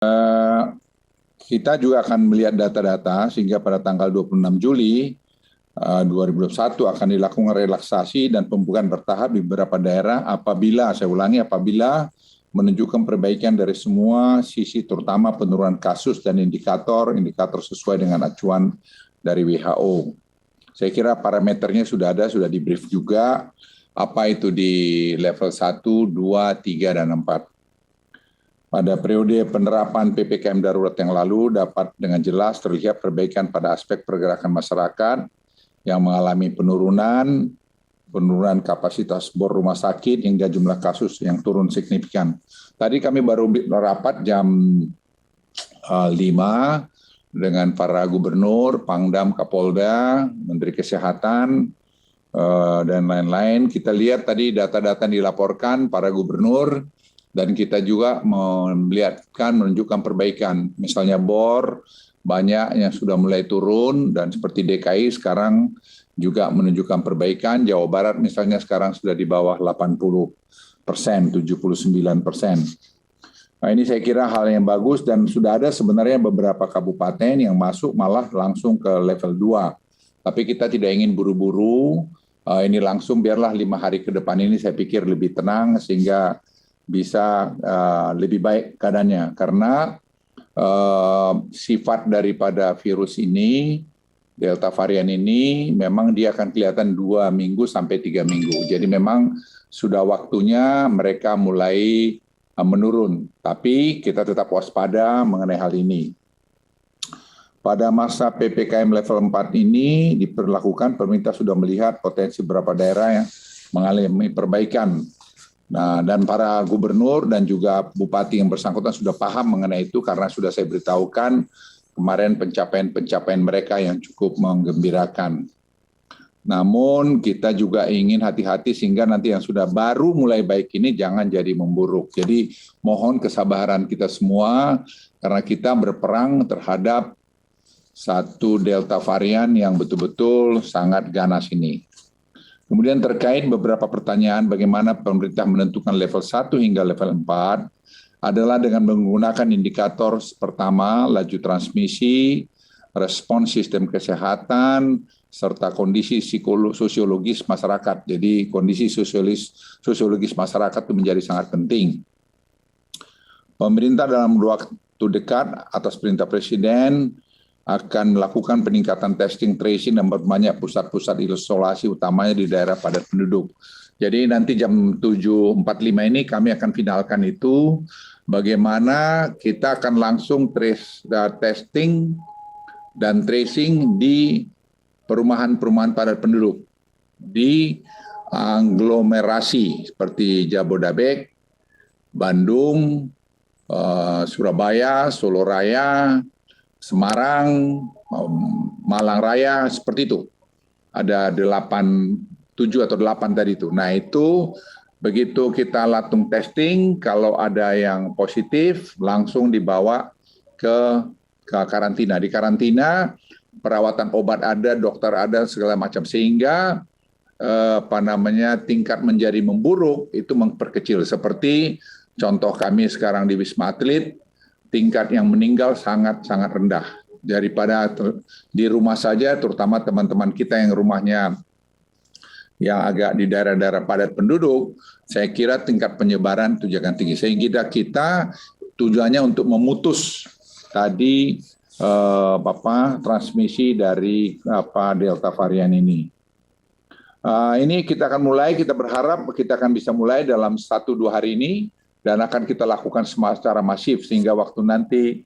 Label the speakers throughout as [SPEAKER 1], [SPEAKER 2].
[SPEAKER 1] Eh, Kita juga akan melihat data-data sehingga pada tanggal 26 Juli 2021 akan dilakukan relaksasi dan pembukaan bertahap di beberapa daerah apabila menunjukkan perbaikan dari semua sisi, terutama penurunan kasus dan indikator sesuai dengan acuan dari WHO. Saya kira parameternya sudah ada, sudah di-brief juga, apa itu di level 1, 2, 3, dan 4. Pada periode penerapan PPKM darurat yang lalu dapat dengan jelas terlihat perbaikan pada aspek pergerakan masyarakat yang mengalami penurunan kapasitas bor rumah sakit hingga jumlah kasus yang turun signifikan. Tadi kami baru rapat jam 5 dengan para gubernur, Pangdam, Kapolda, Menteri Kesehatan, dan lain-lain. Kita lihat tadi data-data dilaporkan para gubernur, dan kita juga menunjukkan perbaikan. Misalnya bor banyak yang sudah mulai turun, dan seperti DKI sekarang juga menunjukkan perbaikan. Jawa Barat misalnya sekarang sudah di bawah 80%, 79%. Nah, ini saya kira hal yang bagus, dan sudah ada sebenarnya beberapa kabupaten yang masuk malah langsung ke level 2. Tapi kita tidak ingin buru-buru, ini langsung biarlah 5 hari ke depan ini saya pikir lebih tenang sehingga bisa lebih baik keadaannya. Karena sifat daripada virus ini, Delta varian ini, memang dia akan kelihatan 2 minggu sampai 3 minggu. Jadi memang sudah waktunya mereka mulai menurun. Tapi kita tetap waspada mengenai hal ini. Pada masa PPKM level 4 ini diperlakukan, pemerintah sudah melihat potensi beberapa daerah yang mengalami perbaikan. Nah, dan para gubernur dan juga bupati yang bersangkutan sudah paham mengenai itu karena sudah saya beritahukan kemarin pencapaian mereka yang cukup menggembirakan. Namun kita juga ingin hati-hati sehingga nanti yang sudah baru mulai baik ini jangan jadi memburuk. Jadi mohon kesabaran kita semua karena kita berperang terhadap satu Delta varian yang betul-betul sangat ganas ini. Kemudian terkait beberapa pertanyaan bagaimana pemerintah menentukan level 1 hingga level 4 adalah dengan menggunakan indikator pertama, laju transmisi, respons sistem kesehatan, serta kondisi sosiologis masyarakat. Jadi kondisi sosiologis masyarakat itu menjadi sangat penting. Pemerintah dalam waktu dekat atas perintah Presiden akan melakukan peningkatan testing, tracing, dan banyak pusat-pusat isolasi utamanya di daerah padat penduduk. Jadi nanti jam 7.45 ini kami akan finalkan itu, bagaimana kita akan langsung testing dan tracing di perumahan-perumahan padat penduduk, di aglomerasi seperti Jabodetabek, Bandung, Surabaya, Solo Raya, Semarang, Malang Raya, seperti itu. Ada 7 atau 8 tadi itu. Nah itu begitu kita langsung testing, kalau ada yang positif langsung dibawa ke karantina. Di karantina perawatan obat ada, dokter ada, segala macam. Sehingga tingkat menjadi memburuk itu memperkecil. Seperti contoh kami sekarang di Wisma Atlet, tingkat yang meninggal sangat-sangat rendah. Daripada di rumah saja, terutama teman-teman kita yang rumahnya yang agak di daerah-daerah padat penduduk, saya kira tingkat penyebaran itu jangan tinggi. Sehingga kita tujuannya untuk memutus tadi transmisi dari Delta varian ini. Ini kita akan mulai, kita berharap kita akan bisa mulai dalam 1-2 hari ini, dan akan kita lakukan secara masif sehingga waktu nanti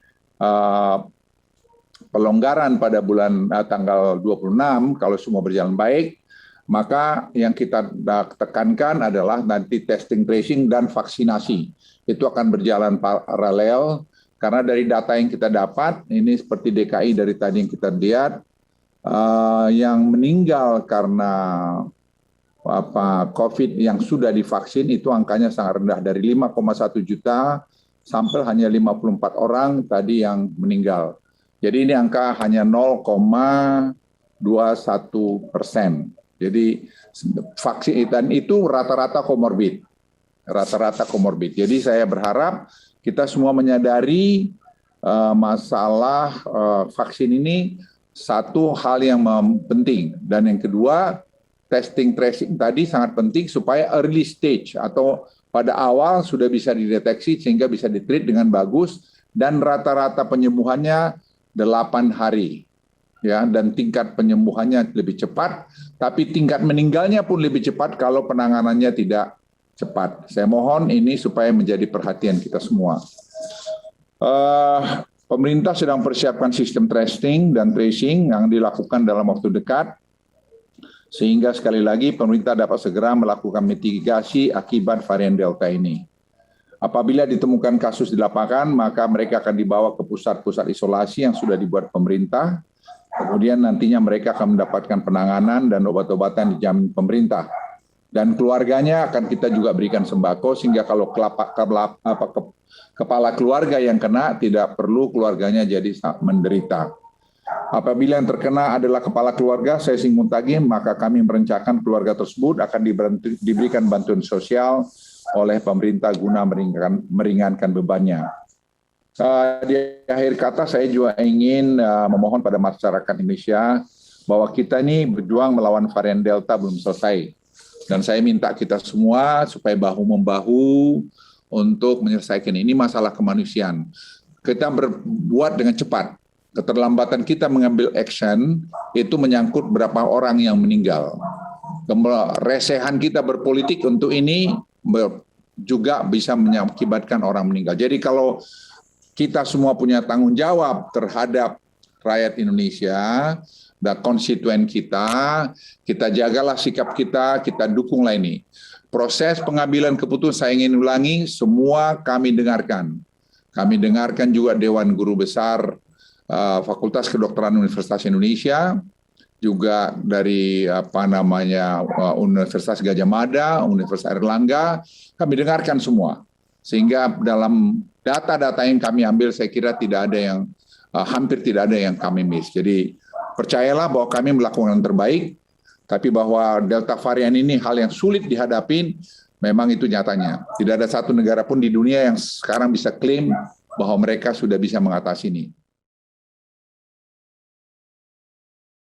[SPEAKER 1] pelonggaran pada bulan tanggal 26 kalau semua berjalan baik, maka yang kita tekankan adalah nanti testing, tracing, dan vaksinasi. Itu akan berjalan paralel karena dari data yang kita dapat, ini seperti DKI dari tadi yang kita lihat, yang meninggal karena COVID yang sudah divaksin itu angkanya sangat rendah, dari 5,1 juta sampai hanya 54 orang tadi yang meninggal. Jadi ini angka hanya 0,21%. Jadi vaksin dan itu rata-rata komorbid. Jadi saya berharap kita semua menyadari masalah vaksin ini satu hal yang penting, dan yang kedua testing tracing tadi sangat penting supaya early stage atau pada awal sudah bisa dideteksi sehingga bisa ditreat dengan bagus, dan rata-rata penyembuhannya 8 hari. Ya, dan tingkat penyembuhannya lebih cepat, tapi tingkat meninggalnya pun lebih cepat kalau penanganannya tidak cepat. Saya mohon ini supaya menjadi perhatian kita semua. Pemerintah sedang persiapkan sistem testing dan tracing yang dilakukan dalam waktu dekat, sehingga sekali lagi pemerintah dapat segera melakukan mitigasi akibat varian Delta ini. Apabila ditemukan kasus di lapangan, maka mereka akan dibawa ke pusat-pusat isolasi yang sudah dibuat pemerintah. Kemudian nantinya mereka akan mendapatkan penanganan dan obat-obatan dijamin pemerintah. Dan keluarganya akan kita juga berikan sembako, sehingga kalau kepala keluarga yang kena, tidak perlu keluarganya jadi menderita. Apabila yang terkena adalah kepala keluarga, saya singgung tadi, maka kami merencanakan keluarga tersebut akan diberikan bantuan sosial oleh pemerintah guna meringankan bebannya. Di akhir kata, saya juga ingin memohon pada masyarakat Indonesia bahwa kita ini berjuang melawan varian Delta belum selesai. Dan saya minta kita semua supaya bahu-membahu untuk menyelesaikan ini masalah kemanusiaan. Kita berbuat dengan cepat. Keterlambatan kita mengambil action itu menyangkut berapa orang yang meninggal. Resehan kita berpolitik untuk ini juga bisa mengakibatkan orang meninggal. Jadi kalau kita semua punya tanggung jawab terhadap rakyat Indonesia dan konstituen kita jagalah sikap kita dukunglah ini. Proses pengambilan keputusan, saya ingin ulangi, semua kami dengarkan. Kami dengarkan juga Dewan Guru Besar Fakultas Kedokteran Universitas Indonesia, juga dari Universitas Gadjah Mada, Universitas Airlangga, kami dengarkan semua. Sehingga dalam data-data yang kami ambil, saya kira tidak ada yang hampir tidak ada yang kami miss. Jadi percayalah bahwa kami melakukan yang terbaik, tapi bahwa Delta varian ini hal yang sulit dihadapin, memang itu nyatanya. Tidak ada satu negara pun di dunia yang sekarang bisa klaim bahwa mereka sudah bisa mengatasi ini.